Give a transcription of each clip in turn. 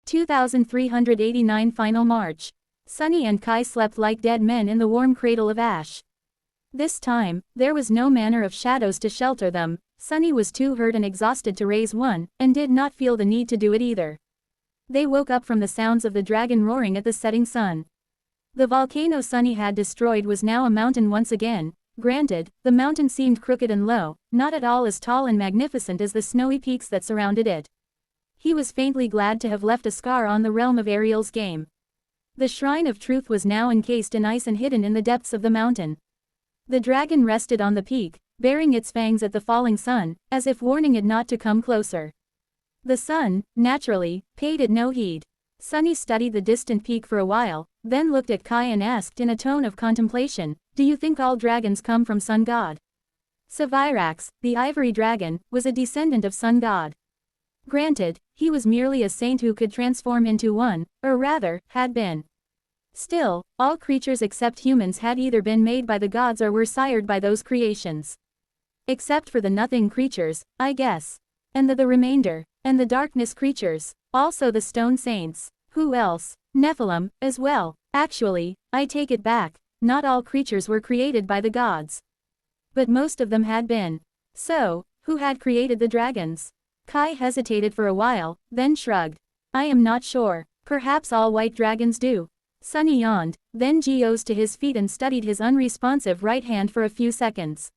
2389 Final March. Sunny and Kai slept like dead men in the warm cradle of ash. This time, there was no manner of shadows to shelter them. Sunny was too hurt and exhausted to raise one, and did not feel the need to do it either. They woke up from the sounds of the dragon roaring at the setting sun. The volcano Sunny had destroyed was now a mountain once again. Granted, the mountain seemed crooked and low, not at all as tall and magnificent as the snowy peaks that surrounded it. He was faintly glad to have left a scar on the realm of Ariel's game. The Shrine of Truth was now encased in ice and hidden in the depths of the mountain. The dragon rested on the peak, baring its fangs at the falling sun, as if warning it not to come closer. The sun, naturally, paid it no heed. Sunny studied the distant peak for a while, then looked at Kai and asked in a tone of contemplation, "Do you think all dragons come from Sun God?" Sevirax, the ivory dragon, was a descendant of Sun God. Granted, he was merely a saint who could transform into one, or rather, had been. Still, all creatures except humans had either been made by the gods or were sired by those creations. Except for the nothing creatures, I guess. And the remainder. And the darkness creatures. Also the stone saints. Who else? Nephilim, as well. Actually, I take it back, not all creatures were created by the gods. But most of them had been. So, who had created the dragons? Kai hesitated for a while, then shrugged. I am not sure. Perhaps all white dragons do. Sunny yawned, then rose to his feet and studied his unresponsive right hand for a few seconds.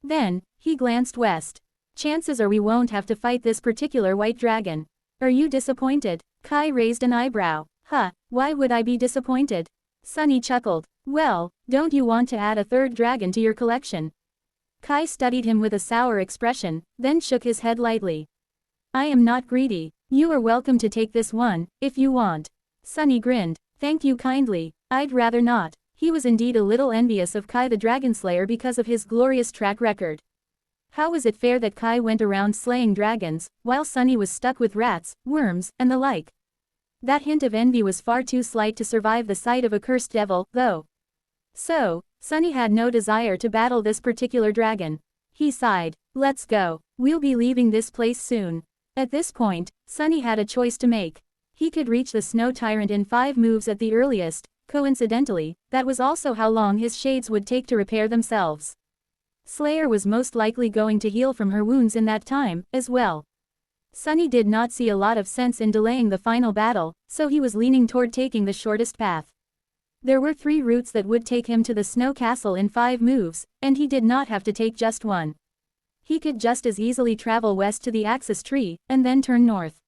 Then, he glanced west. Chances are we won't have to fight this particular white dragon. Are you disappointed? Kai raised an eyebrow. Huh, why would I be disappointed? Sunny chuckled. Well, don't you want to add a third dragon to your collection? Kai studied him with a sour expression, then shook his head lightly. I am not greedy. You are welcome to take this one, if you want. Sunny grinned. Thank you kindly. I'd rather not. He was indeed a little envious of Kai the Dragonslayer because of his glorious track record. How was it fair that Kai went around slaying dragons, while Sunny was stuck with rats, worms, and the like? That hint of envy was far too slight to survive the sight of a cursed devil, though. So, Sunny had no desire to battle this particular dragon. He sighed. Let's go. We'll be leaving this place soon. At this point, Sunny had a choice to make. He could reach the Snow Tyrant in 5 moves at the earliest. Coincidentally, that was also how long his shades would take to repair themselves. Slayer was most likely going to heal from her wounds in that time, as well. Sunny did not see a lot of sense in delaying the final battle, so he was leaning toward taking the shortest path. There were 3 routes that would take him to the Snow Castle in 5 moves, and he did not have to take just one. He could just as easily travel west to the Axis Tree, and then turn north.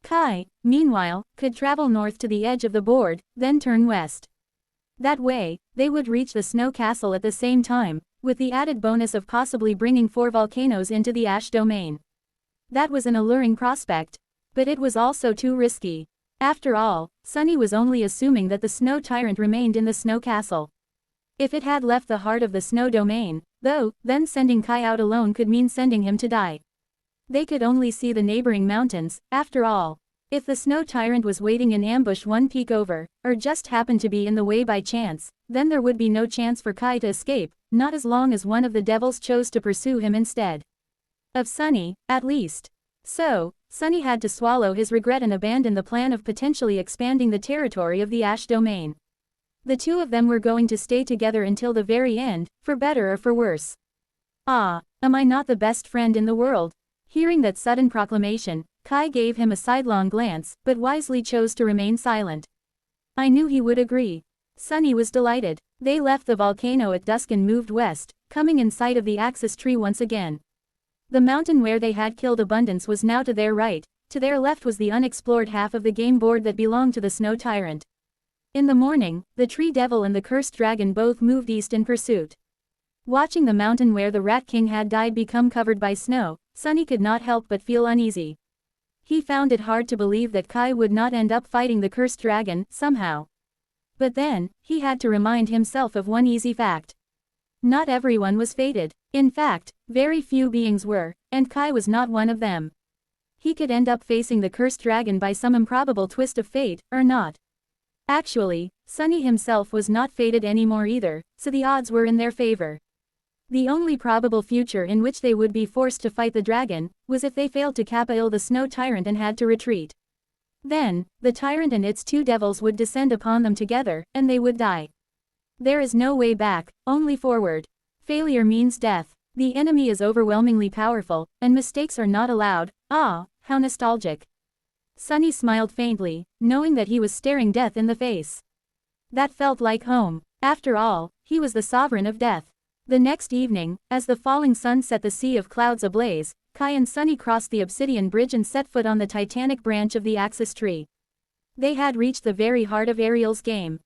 Kai, meanwhile, could travel north to the edge of the board, then turn west. That way, they would reach the Snow Castle at the same time, with the added bonus of possibly bringing 4 volcanoes into the Ash Domain. That was an alluring prospect. But it was also too risky. After all, Sunny was only assuming that the Snow Tyrant remained in the Snow Castle. If it had left the heart of the Snow Domain, though, then sending Kai out alone could mean sending him to die. They could only see the neighboring mountains, after all. If the Snow Tyrant was waiting in ambush 1 peak over, or just happened to be in the way by chance, then there would be no chance for Kai to escape, not as long as one of the devils chose to pursue him instead. Of Sunny, at least. So, Sunny had to swallow his regret and abandon the plan of potentially expanding the territory of the Ash Domain. The 2 of them were going to stay together until the very end, for better or for worse. Ah, am I not the best friend in the world? Hearing that sudden proclamation, Kai gave him a sidelong glance, but wisely chose to remain silent. I knew he would agree. Sunny was delighted. They left the volcano at dusk and moved west, coming in sight of the Axis Tree once again. The mountain where they had killed Abundance was now to their right, to their left was the unexplored half of the game board that belonged to the Snow Tyrant. In the morning, the Tree Devil and the Cursed Dragon both moved east in pursuit. Watching the mountain where the Rat King had died become covered by snow, Sunny could not help but feel uneasy. He found it hard to believe that Kai would not end up fighting the Cursed Dragon, somehow. But then, he had to remind himself of one easy fact. Not everyone was fated. In fact, very few beings were, and Kai was not one of them. He could end up facing the Cursed Dragon by some improbable twist of fate, or not. Actually, Sunny himself was not fated anymore either, so the odds were in their favor. The only probable future in which they would be forced to fight the dragon, was if they failed to capture the Snow Tyrant and had to retreat. Then, the tyrant and its two devils would descend upon them together, and they would die. There is no way back, only forward. Failure means death. The enemy is overwhelmingly powerful, and mistakes are not allowed. Ah, how nostalgic. Sunny smiled faintly, knowing that he was staring death in the face. That felt like home. After all, he was the sovereign of death. The next evening, as the falling sun set the sea of clouds ablaze, Kai and Sunny crossed the obsidian bridge and set foot on the titanic branch of the Axis tree. They had reached the very heart of Ariel's game.